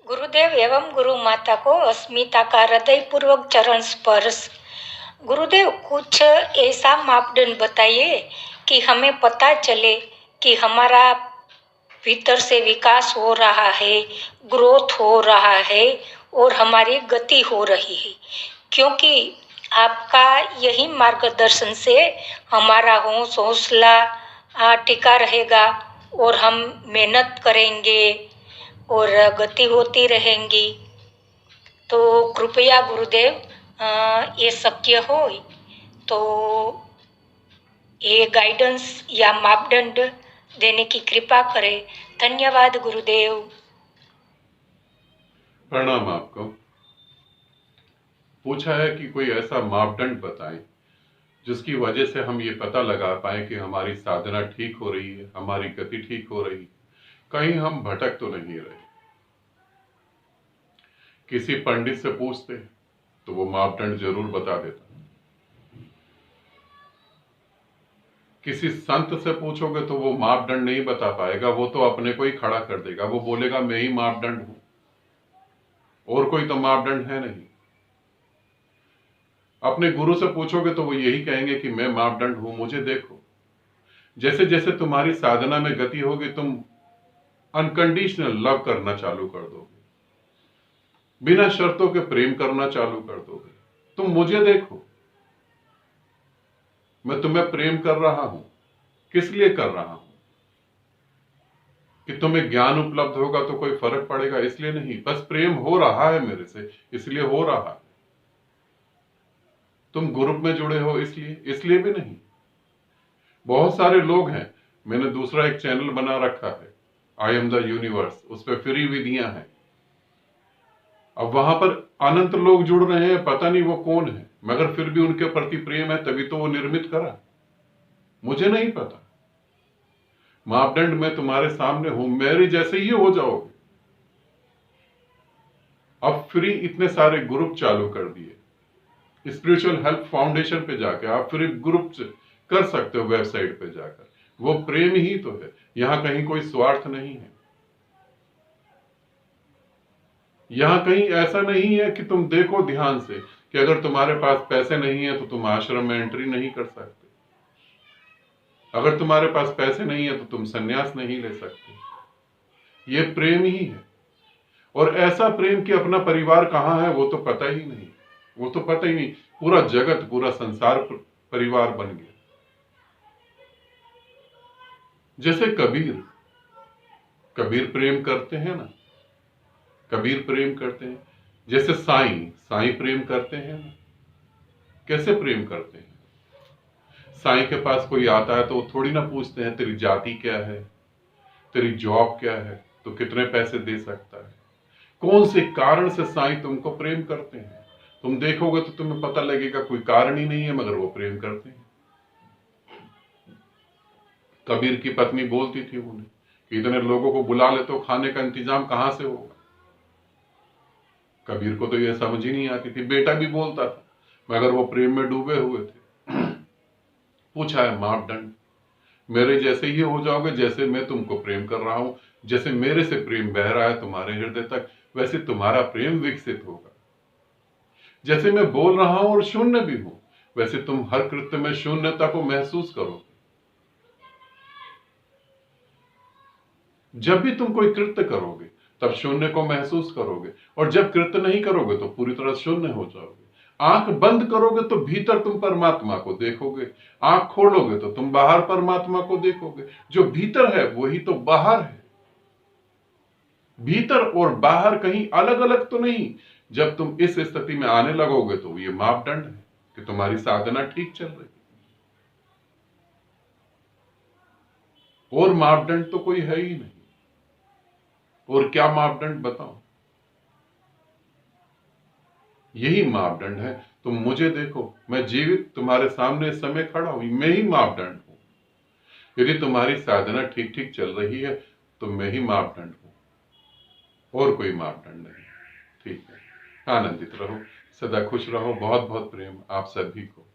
गुरुदेव एवं गुरु माता को अस्मिता का हृदय पूर्वक चरण स्पर्श। गुरुदेव, कुछ ऐसा मापदंड बताइए कि हमें पता चले कि हमारा भीतर से विकास हो रहा है, ग्रोथ हो रहा है और हमारी गति हो रही है, क्योंकि आपका यही मार्गदर्शन से हमारा हौसला टिका रहेगा और हम मेहनत करेंगे और गति होती रहेंगी। तो कृपया गुरुदेव, ये शक्य हो तो ये गाइडेंस या मापदंड देने की कृपा करें। धन्यवाद गुरुदेव। प्रणाम। आपको पूछा है कि कोई ऐसा मापदंड बताएं जिसकी वजह से हम ये पता लगा पाए कि हमारी साधना ठीक हो रही है, हमारी गति ठीक हो रही, कहीं हम भटक तो नहीं रहे। किसी पंडित से पूछते तो वो मापदंड जरूर बता देता। किसी संत से पूछोगे तो वो मापदंड नहीं बता पाएगा, वो तो अपने को ही खड़ा कर देगा। वो बोलेगा मैं ही मापदंड हूं, और कोई तो मापदंड है नहीं। अपने गुरु से पूछोगे तो वो यही कहेंगे कि मैं मापदंड हूं, मुझे देखो। जैसे जैसे तुम्हारी साधना में गति होगी, तुम अनकंडीशनल लव करना चालू कर दोगे, बिना शर्तों के प्रेम करना चालू कर दोगे। तुम मुझे देखो, मैं तुम्हें प्रेम कर रहा हूं। किस लिए कर रहा हूं? कि तुम्हें ज्ञान उपलब्ध होगा तो कोई फर्क पड़ेगा इसलिए नहीं, बस प्रेम हो रहा है मेरे से, इसलिए हो रहा है। तुम ग्रुप में जुड़े हो इसलिए भी नहीं। बहुत सारे लोग हैं, मैंने दूसरा एक चैनल बना रखा है, आई एम द यूनिवर्स, उस पर फ्री विधियां हैं। अब वहां पर अनंत लोग जुड़ रहे हैं, पता नहीं वो कौन है, मगर फिर भी उनके प्रति प्रेम है, तभी तो वो निर्मित करा। मुझे नहीं पता। मापदंड में तुम्हारे सामने हूं, मेरे जैसे ही हो जाओगे। अब फ्री इतने सारे ग्रुप चालू कर दिए। स्पिरिचुअल हेल्प फाउंडेशन पे जाकर आप फ्री ग्रुप कर सकते हो, वेबसाइट पे जाकर। वो प्रेम ही तो है, यहां कहीं कोई स्वार्थ नहीं है। यहां कहीं ऐसा नहीं है कि तुम देखो ध्यान से कि अगर तुम्हारे पास पैसे नहीं है तो तुम आश्रम में एंट्री नहीं कर सकते, अगर तुम्हारे पास पैसे नहीं है तो तुम सन्यास नहीं ले सकते। ये प्रेम ही है। और ऐसा प्रेम कि अपना परिवार कहां है वो तो पता ही नहीं, वो तो पता ही नहीं। पूरा जगत, पूरा संसार परिवार बन गया। जैसे कबीर, कबीर प्रेम करते हैं ना, कबीर प्रेम करते हैं। जैसे साईं, साईं प्रेम करते हैं ना। कैसे प्रेम करते हैं? साईं के पास कोई आता है तो वो थोड़ी ना पूछते हैं तेरी जाति क्या है, तेरी जॉब क्या है, तो कितने पैसे दे सकता है। कौन से कारण से साईं तुमको प्रेम करते हैं? तुम देखोगे तो तुम्हें पता लगेगा कोई कारण ही नहीं है, मगर वो प्रेम करते हैं। कबीर की पत्नी बोलती थी उन्हें कि इतने लोगों को बुला ले तो खाने का इंतजाम कहां से होगा। कबीर को तो यह समझ ही नहीं आती थी। बेटा भी बोलता था, मगर वो प्रेम में डूबे हुए थे। पूछा है मापदंड, मेरे जैसे ही हो जाओगे जैसे मैं तुमको प्रेम कर रहा हूं। जैसे मेरे से प्रेम बह रहा है तुम्हारे हृदय तक, वैसे तुम्हारा प्रेम विकसित होगा। जैसे मैं बोल रहा हूं और शून्य भी हूं, वैसे तुम हर कृत्य में शून्यता को महसूस करोगे। जब भी तुम कोई कृत्य करोगे तब शून्य को महसूस करोगे, और जब कृत्य नहीं करोगे तो पूरी तरह शून्य हो जाओगे। आंख बंद करोगे तो भीतर तुम परमात्मा को देखोगे, आंख खोलोगे तो तुम बाहर परमात्मा को देखोगे। जो भीतर है वही तो बाहर है। भीतर और बाहर कहीं अलग अलग तो नहीं। जब तुम इस स्थिति में आने लगोगे तो ये मापदंड है कि तुम्हारी साधना ठीक चल रही। और मापदंड तो कोई है ही नहीं। और क्या मापदंड बताओ? यही मापदंड है, तुम मुझे देखो, मैं जीवित तुम्हारे सामने इस समय खड़ा हूं, मैं ही मापदंड हूं। यदि तुम्हारी साधना ठीक ठीक चल रही है तो मैं ही मापदंड हूं, और कोई मापदंड नहीं। ठीक है, आनंदित रहो, सदा खुश रहो। बहुत बहुत प्रेम आप सभी को।